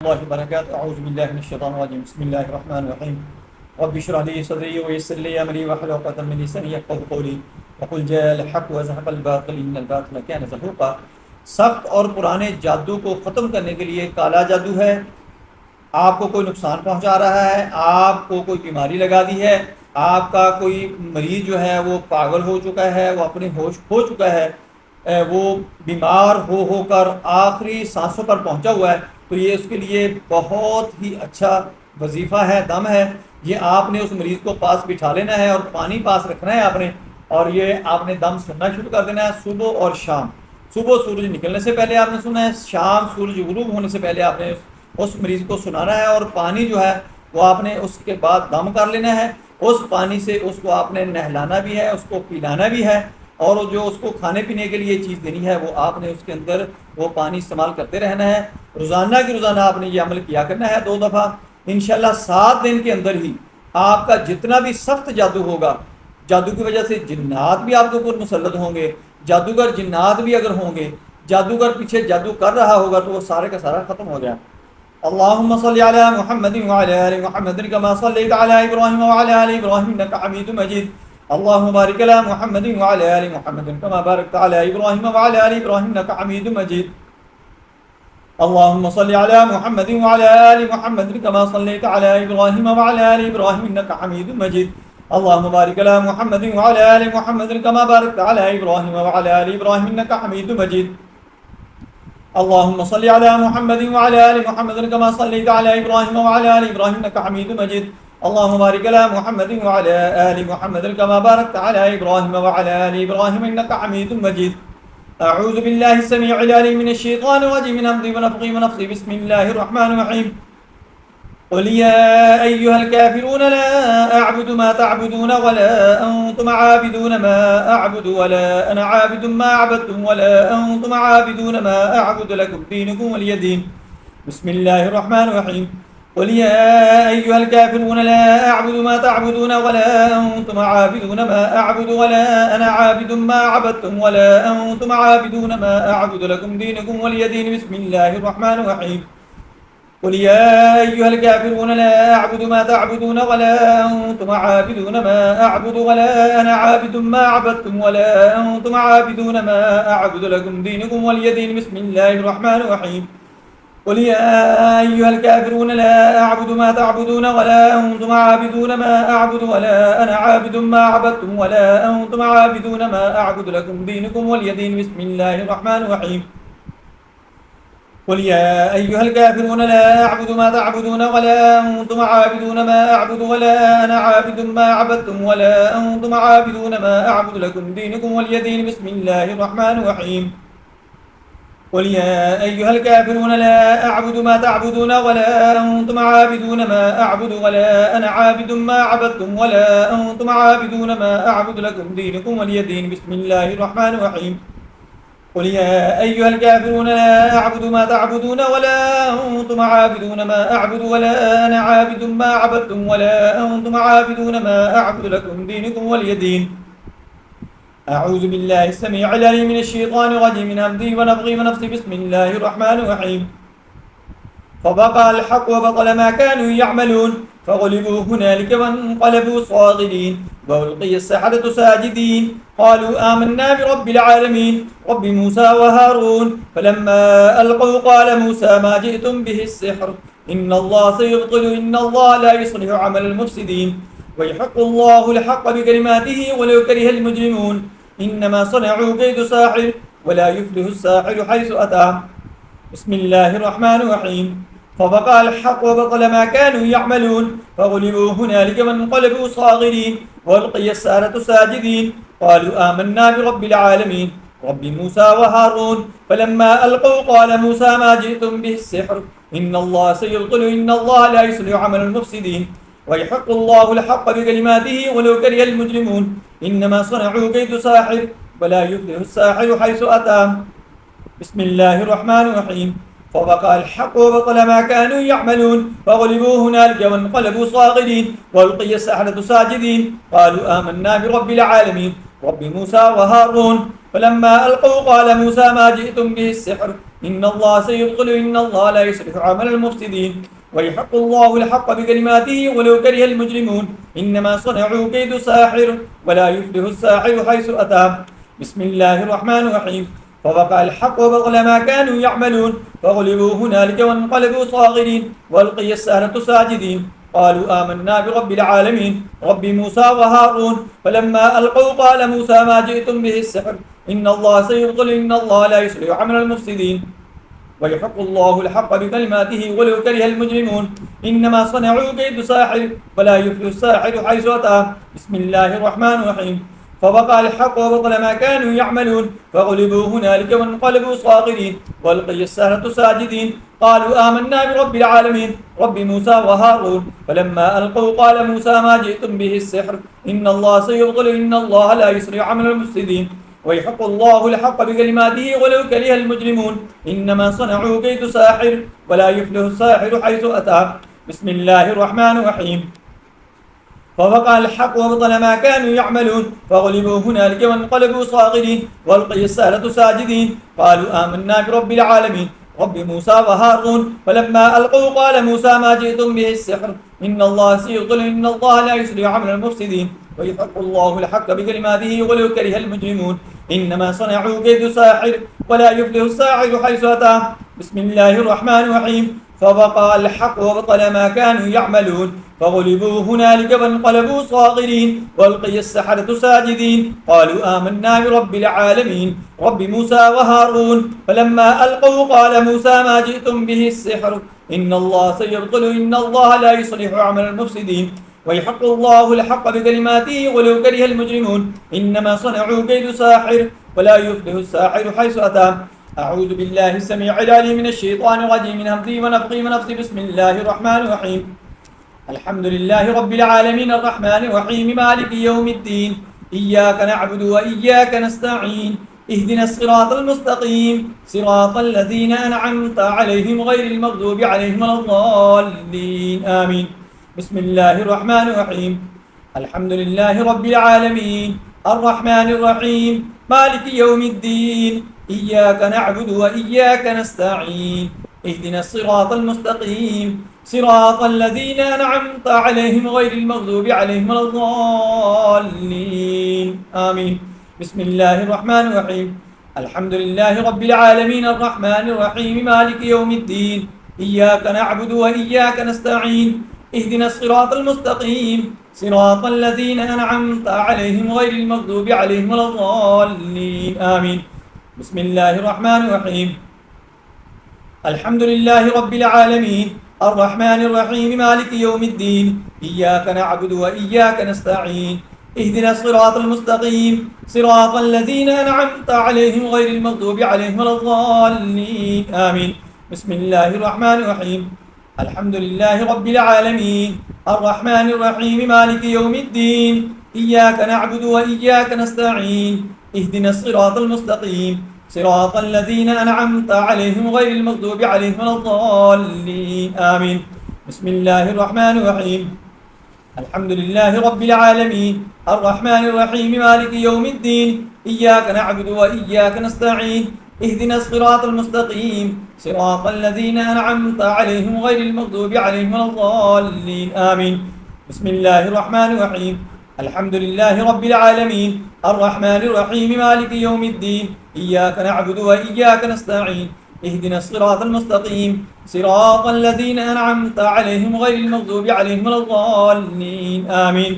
الله वबरकातुहू अऊज़ु बिल्लाहि मिनश्शैतानिर्रजीम बिस्मिल्लाहिर्रहमानिर्रहीम रब्बि इश्रह ली सदरी व यस्सिर ली अमरी वहलुल उक़दतम मिन लिसानी यफ़क़हू क़ौली वक़ुल जाअल हक़्क़ु व ज़हक़ल बातिल इन्नल बातिला कान ज़हूक़ा। सख्त और पुराने जादू को ख़त्म करने के लिए काला जादू है, आपको कोई नुकसान पहुंचा रहा है, आपको कोई बीमारी लगा दी है, आपका कोई मरीज़ जो है वो पागल हो चुका है, वो अपने होश खो चुका है, वो बीमार होकर आखिरी सांसों पर पहुंचा हुआ है, तो ये उसके लिए बहुत ही अच्छा वजीफ़ा है, दम है। ये आपने उस मरीज़ को पास बिठा लेना है और पानी पास रखना है आपने, और ये आपने दम सुनना शुरू कर देना है सुबह और शाम। सुबह सूरज निकलने से पहले आपने सुना है, शाम सूरज गुरूब होने से पहले आपने उस मरीज़ को सुनाना है, और पानी जो है वो आपने उसके बाद दम कर लेना है। उस पानी से उसको आपने नहलाना भी है, उसको पिलाना भी है, और जो उसको खाने पीने के लिए चीज़ देनी है वो आपने उसके अंदर वो पानी इस्तेमाल करते रहना है। रोज़ाना की रोज़ाना आपने ये अमल किया करना है 2 दफ़ा। इंशाल्लाह 7 दिन के अंदर ही आपका जितना भी सख्त जादू होगा, जादू की वजह से जिन्नात भी आपके ऊपर मुसल्लत होंगे, जादूगर जिन्नात भी अगर होंगे, जादूगर पीछे जादू कर रहा होगा, तो वो सारे का सारा ख़त्म हो गया। अल्लाहुम्मा सल्लि अला मुहम्मदिन व अला आलि मुहम्मदिन कमा सल्लैता अला इब्राहीम व अला आलि इब्राहीम इन्नका हमीदुम मजीद। अल्लाहुम्मा बारिक अला मुहम्मदिन व अला आलि मुहम्मदिन कमा बारकता अला इब्राहीम व अला आलि इब्राहीम इन्नका हमीदुम मजीद। अल्लाहुम्मा सल्लि अला मुहम्मदिन व अला आलि मुहम्मदिन कमा सल्लैता अला इब्राहीम व अला आलि इब्राहीम इन्नका हमीदुम मजीद। अल्लाहुम्मा बारिक अला मुहम्मदिन व अला आलि मुहम्मदिन कमा बारकता अला इब्राहीम व अला आलि इब्राहीम इन्नका हमीदुम मजीद। अल्लाहुम्मा सल्लि अला मुहम्मदिन व अला आलि मुहम्मदिन कमा सल्लैता अला इब्राहीम व अला आलि इब्राहीम इन्नका हमीदुम मजीद। अल्लाहुम्मा बारिक अला मुहम्मदिन व अला आलि मुहम्मदिन कमा बारकता अला इब्राहीम व अला आलि इब्राहीम इन्नका हमीदुम मजीद। अऊज़ु बिल्लाहि समीउल अलीम मिनश शैतानिर रजीम मिन हम्ज़िहि व नफ़्ख़िहि व नफ़्सिहि बिस्मिल्लाहिर रहमानिर रहीम। क़ुल या अय्युहल काफ़िरून ला अअबुदु मा तअबुदून व ला अंतुम आबिदून मा अअबुदु व ला अना आबिदुम मा अबदतुम व ला अंतुम आबिदून मा अअबुदु लकुम दीनुकुम वलिय दीन। बिस्मिल्लाहिर रहमानिर रहीम। क़ुल या अय्युहल काफ़िरून ला अअबुदु मा तअबुदून व ला अंतुम आबिदून मा अअबुदु व ला अना आबिदुम मा अबदतुम व ला अंतुम आबिदून मा अअबुदु लकुम दीनुकुम वलिय दीन। बिस्मिल्लाहिर रहमानिर रहीम। क़ुल या अय्युहल काफ़िरून ला अअबुदु मा तअबुदून व ला अंतुम आबिदून मा अअबुदु व ला अना आबिदुम मा अबदतुम व ला अंतुम आबिदून मा अअबुदु लकुम दीनुकुम वलिय दीन। बिस्मिल्लाहिर रहमानिर रहीम। क़ुल या अय्युहल काफ़िरून ला अअबुदु मा तअबुदून व ला अंतुम आबिदून मा अअबुदु व ला अना आबिदुम मा अबदतुम व ला अंतुम आबिदून मा अअबुदु लकुम दीनुकुम वलिय दीन। बिस्मिल्लाहिर रहमानिर रहीम। क़ुल या अय्युहल काफ़िरून ला अअबुदु मा तअबुदून व ला अंतुम आबिदून मा अअबुदु व ला अना आबिदुम मा अबदतुम व ला अंतुम आबिदून मा अअबुदु लकुम दीनुकुम वलिय दीन। बिस्मिल्लाहिर रहमानिर रहीम। क़ुल या अय्युहल काफ़िरून ला अअबुदु मा तअबुदून व ला अंतुम आबिदून मा अअबुदु व ला अना आबिदुम मा अबदतुम व ला अंतुम आबिदून मा अअबुदु लकुम दीनुकुम वलिय दीन। बिस्मिल्लाहिर रहमानिर रहीम। क़ुल या अय्युहल काफ़िरून ला अअबुदु मा तअबुदून व ला अंतुम आबिदून मा अअबुदु व ला अना आबिदुम मा अबदतुम व ला अंतुम आबिदून मा अअबुदु लकुम दीनुकुम वलिय दीन। अऊज़ु बिल्लाहि समीउल अलीम मिनश शैतानिर रजीम मिन हम्ज़िहि व नफ़्ख़िहि व नफ़्सिहि बिस्मिल्लाहिर रहमानिर रहीम। फ़वक़अल हक़्क़ु व बतल मा कानू यअमलून फ़ग़ुलिबू हुनालिक वन्क़लबू साग़िरीन वअल्क़िय अस्सहरतु साजिदीन क़ालू आमन्ना बिरब्बिल आलमीन रब्बि मूसा व हारून फ़लम्मा अल्क़ौ क़ाल मूसा मा जि'तुम बिहि अस्सिह्र इन्नल्लाह सयुब्तिलु इन्नल्लाह ला युस्लिहु अमलल मुफ़्सिदीन व यहक़्क़ुल्लाहुल हक़्क़ बिकलिमातिहि वलौ करिहल मुजरिमून इन्नमा सनअू कैदु साहिर व ला युफ़्लिहु अस्साहिरु हैसु अता। बिस्मिल्लाहिर रहमानिर रहीम। फ़वक़अल हक़्क़ु व बतल मा कानू यअमलून फ़ग़ुलिबू हुनालिक वन्क़लबू साग़िरीन वअल्क़िय अस्सहरतु साजिदीन क़ालू आमन्ना बिरब्बिल आलमीन रब्बि मूसा व हारून फ़लम्मा अल्क़ौ क़ाल मूसा मा जि'तुम बिहि अस्सिह्र इन्नल्लाह सयुब्तिलु इन्नल्लाह ला युस्लिहु अमलल मुफ़्सिदीन व यहक़्क़ुल्लाहुल हक़्क़ बिकलिमातिहि वलौ करिहल मुजरिमून इन्नमा सनअू कैदु साहिर व ला युफ़्लिहु अस्साहिरु हैसु अता। बिस्मिल्लाहिर रहमानिर रहीम। फ़वक़अल हक़्क़ु व बतल मा कानू यअमलून फ़ग़ुलिबू हुनालिक वन्क़लबू साग़िरीन वअल्क़िय अस्सहरतु साजिदीन क़ालू आमन्ना बिरब्बिल आलमीन रब्बि मूसा व हारून फ़लम्मा अल्क़ौ क़ाल मूसा मा जि'तुम बिहि अस्सिह्र إن الله سيبطل إن الله لا يصلح عمل المفسدين ويحق الله الحق بكلماته ولو كره المجرمون إنما صنعوا كيد ساحر ولا يفلح الساحر حيث أتى بسم الله الرحمن الرحيم فوقع الحق وبطل ما كانوا يعملون فغلبوا هنالك وانقلبوا صاغرين والقي السحرة ساجدين قالوا آمنا برب العالمين رب موسى وهارون فلما ألقوا قال موسى ما جئتم به السحر إن الله سيبطل إن الله لا يصلح عمل المفسدين ويحق الله الحق بكلماته ولو كره المجرمون إنما صنعوا كيد ساحر ولا يفلح الساحر حيث أتى بسم الله الرحمن الرحيم فوقع الحق وبطل ما كانوا يعملون فغلبوا هنالك وانقلبوا صاغرين والقي السحرة ساجدين قالوا آمنا برب العالمين رب موسى وهارون فلما ألقوا قال موسى ما جئتم به السحر إن الله سيبطل إن الله لا يصلح عمل المفسدين ويحق الله الحق بكلماته ولو كره المجرمون إنما صنعوا كيد ساحر ولا يفلح الساحر حيث أتى بسم الله الرحمن الرحيم فوقع الحق وبطل ما كانوا يعملون فغلبوا هنالك وانقلبوا صاغرين والقي السحرة ساجدين قالوا آمنا برب العالمين رب موسى وهارون فلما ألقوا قال موسى ما جئتم به السحر إن الله سيبطل إن الله لا يصلح عمل المفسدين ويحق الله الحق بكلماته ولو كره المجرمون إنما صنعوا كيد ساحر ولا يفلح الساحر حيث أتى بسم الله الرحمن الرحيم فوقع الحق وبطل ما كانوا يعملون فغلبوا هنالك وانقلبوا صاغرين والقي السحرة ساجدين قالوا آمنا برب العالمين رب موسى وهارون فلما ألقوا قال موسى ما جئتم به السحر إن الله سيبطل إن الله لا يصلح عمل المفسدين ويحق الله الحق بكلماته ولو كره المجرمون إنما صنعوا كيد ساحر ولا يفلح الساحر حيث أتى أعوذ بالله السميع العليم من الشيطان الرجيم من همزه ونفخه ونفثه بسم الله الرحمن الرحيم الحمد لله رب العالمين الرحمن الرحيم مالك يوم الدين إياك نعبد وإياك نستعين اهدنا الصراط المستقيم صراط الذين أنعمت عليهم غير المغضوب عليهم ولا الضالين آمين بسم الله الرحمن الرحيم الحمد لله رب العالمين الرحمن الرحيم مالك يوم الدين إياك نعبد وإياك نستعين اهدنا الصراط المستقيم صراط الذين أنعمت عليهم غير المغضوب عليهم ولا الضالين آمين بسم الله الرحمن الرحيم الحمد لله رب العالمين الرحمن الرحيم مالك يوم الدين إياك نعبد وإياك نستعين اهدنا الصراط المستقيم صراط الذين أنعمت عليهم غير المغضوب عليهم ولا الضالين آمين بسم الله الرحمن الرحيم الحمد لله رب العالمين الرحمن الرحيم مالك يوم الدين إياك نعبد وإياك نستعين اهدنا الصراط المستقيم صراط الذين أنعمت عليهم غير المغضوب عليهم ولا الضالين آمين بسم الله الرحمن الرحيم الحمد لله رب العالمين الرحمن الرحيم مالك يوم الدين إياك نعبد وإياك نستعين اهدنا الصراط المستقيم صراط الذين أنعمت عليهم غير المغضوب عليهم ولا الضالين آمين بسم الله الرحمن الرحيم الحمد لله رب العالمين الرحمن الرحيم مالك يوم الدين إياك نعبد وإياك نستعين اهدنا الصراط المستقيم صراط الذين أنعمت عليهم غير المغضوب عليهم ولا الضالين آمين بسم الله الرحمن الرحيم الحمد لله رب العالمين الرحمن الرحيم مالك يوم الدين إياك نعبد وإياك نستعين اهدنا الصراط المستقيم صراط الذين أنعمت عليهم غير المغضوب عليهم ولا الضالين آمين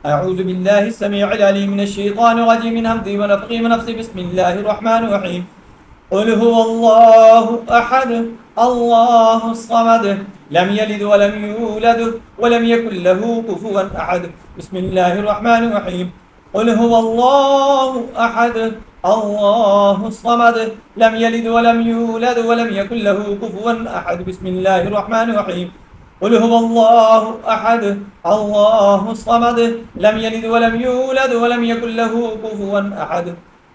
أعوذ بالله السميع العليم من الشيطان الرجيم من همزه ونفخه ونفثه بسم الله الرحمن الرحيم قل هو الله أحد الله الصمد لم يلد ولم يولد ولم يكن له كفوا أحد بسم الله الرحمن الرحيم قل هو الله أحد الله الصمد لم يلد ولم يولد ولم يكن له كفوا أحد بسم الله الرحمن الرحيم قل هو الله أحد الله الصمد لم يلد ولم يولد ولم يكن له كفوا أحد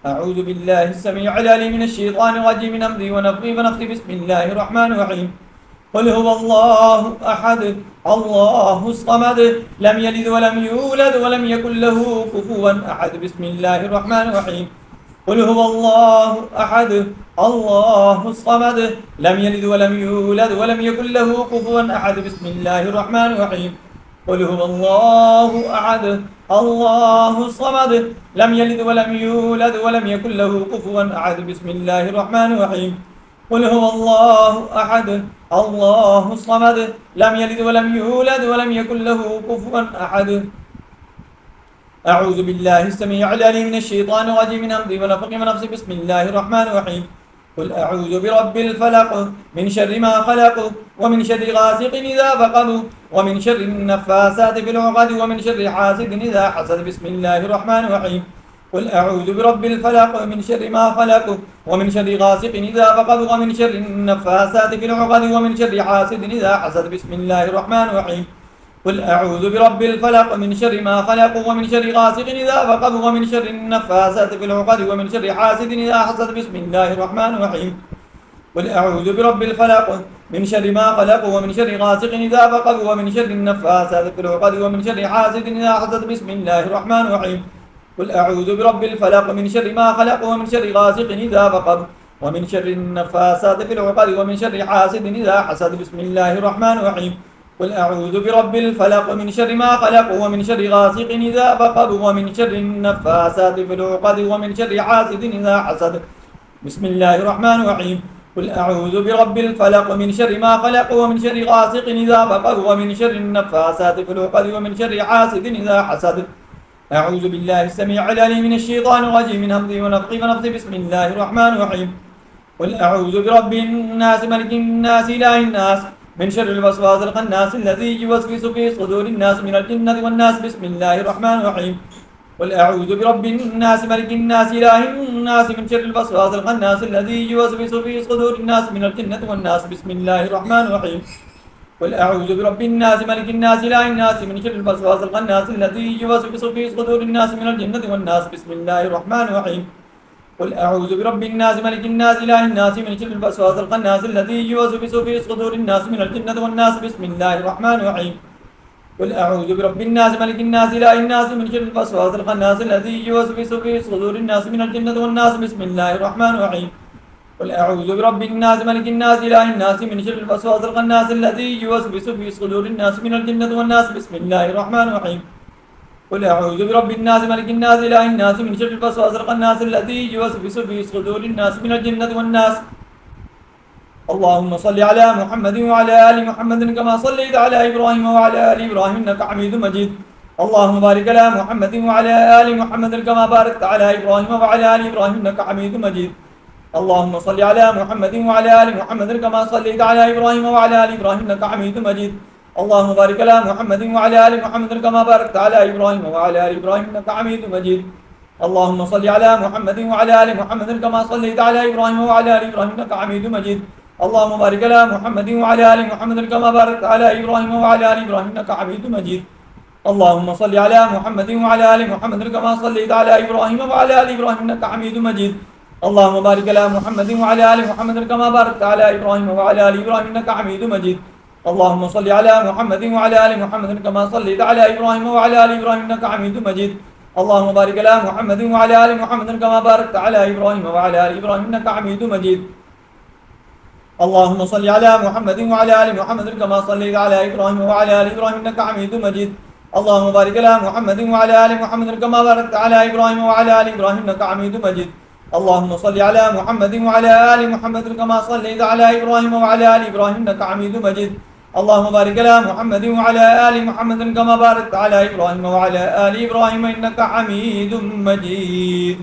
أعوذ بالله السميع العليم من الشيطان الرجيم من أمره ونفخه ونفثه بسم الله الرحمن الرحيم قل هو الله أحد الله الصمد لم يلد ولم يولد ولم يكن له كفوا أحد بسم الله الرحمن الرحيم قل هو الله أحد الله الصمد لم يلد ولم يولد ولم يكن له كفوا أحد بسم الله الرحمن الرحيم قل هو الله أحد الله الصمد لم يلد ولم يولد ولم يكن له كفوا أحد بسم الله الرحمن الرحيم قل هو الله أحد الله الصمد لم يلد ولم يولد ولم يكن له كفوا أحد أعوذ بالله السميع العليم من الشيطان الرجيم من همزه ونفخه ونفسه بسم الله الرحمن الرحيم قل أعوذ برب الفلق من شر ما خلق ومن شر غاسق إذا وقب ومن شر النفاثات في العقد ومن شر حاسد إذا حسد بسم الله الرحمن الرحيم قل أعوذ برب الفلق من شر ما خلق ومن شر غاسق إذا وقب ومن شر النفاثات في العقد ومن شر حاسد إذا حسد بسم الله الرحمن الرحيم قل أعوذ برب الفلق من شر ما خلق ومن شر غاسق إذا وقب ومن شر النفاثات في العقد ومن شر حاسد إذا حسد بسم الله الرحمن الرحيم قل أعوذ برب الفلق من شر ما خلق ومن شر غاسق إذا وقب ومن شر النفاثات في العقد ومن شر حاسد إذا حسد بسم الله الرحمن الرحيم قل أعوذ برب الفلق من شر ما خلق ومن شر غاسق إذا وقب ومن شر النفاثات في العقد ومن شر حاسد إذا حسد بسم الله الرحمن الرحيم قل أعوذ برب الفلق من شر ما خلق ومن شر غاسق إذا وقب ومن شر النفاثات في العقد ومن شر حاسد إذا حسد بسم الله الرحمن الرحيم قل أعوذ برب الفلق من شر ما خلق ومن شر غاسق إذا وقب ومن شر النفاثات في العقد ومن شر حاسد إذا حسد أعوذ بالله السميع العليم من الشيطان الرجيم من همزه ونفخه ونفثه بسم الله الرحمن الرحيم قل أعوذ برب الناس ملك الناس إله الناس من شر الوسواس الخناس الذي يوسوس في صدور الناس من الجنة والناس بسم الله الرحمن الرحيم قل أعوذ برب الناس ملك الناس إله الناس من شر الوسواس الخناس الذي يوسوس في صدور الناس من الجنة والناس بسم الله الرحمن الرحيم قل أعوذ برب الناس ملك الناس إله الناس من شر الوسواس الخناس الذي يوسوس في صدور الناس من الجنة والناس بسم الله الرحمن الرحيم قل أعوذ برب الناس ملك الناس إله الناس من شر الوسواس الخناس الذي يوسوس في صدور الناس من الجنة والناس بسم الله الرحمن الرحيم قل أعوذ برب الناس ملك الناس إله الناس من شر الوسواس الخناس الذي يوسوس في صدور الناس من الجنة والناس بسم الله الرحمن الرحيم قل أعوذ برب الناس ملك الناس إله الناس من شر الوسواس الخناس الذي يوسوس في صدور الناس من الجنة والناس بسم الله الرحمن الرحيم قل أعوذ برب الناس ملك الناس إله الناس من شر الوسواس الخناس الذي يوسوس في صدور الناس من الجنة والناس اللهم صل على محمد وعلى آل محمد كما صليت على إبراهيم وعلى آل إبراهيم إنك حميد مجيد اللهم بارك على محمد وعلى آل محمد كما باركت على إبراهيم وعلى آل إبراهيم إنك حميد مجيد اللهم صل على محمد وعلى آل محمد كما صليت على إبراهيم وعلى آل إبراهيم إنك حميد مجيد اللهم بارك على محمد وعلى آل محمد كما باركت على إبراهيم وعلى آل إبراهيم إنك حميد مجيد اللهم صل على محمد وعلى آل محمد كما صليت على إبراهيم وعلى آل إبراهيم إنك حميد مجيد اللهم بارك على محمد وعلى آل محمد كما باركت على إبراهيم وعلى آل إبراهيم إنك حميد مجيد اللهم صل على محمد وعلى آل محمد كما صليت على إبراهيم وعلى آل إبراهيم إنك حميد مجيد اللهم بارك على محمد وعلى آل محمد كما باركت على إبراهيم وعلى آل إبراهيم إنك حميد مجيد اللهم صل على محمد وعلى آل محمد كما صليت على إبراهيم وعلى آل إبراهيم إنك حميد مجيد اللهم بارك على محمد وعلى آل محمد كما باركت على إبراهيم وعلى آل إبراهيم إنك حميد مجيد اللهم صل على محمد وعلى آل محمد كما صليت على إبراهيم وعلى آل إبراهيم إنك حميد مجيد اللهم بارك على محمد وعلى آل محمد كما باركت على إبراهيم وعلى آل إبراهيم إنك حميد مجيد اللهم صل على محمد وعلى آل محمد كما صليت على إبراهيم وعلى آل إبراهيم إنك حميد مجيد اللهم بارك على محمد وعلى آل محمد كما باركت على إبراهيم وعلى آل إبراهيم إنك حميد مجيد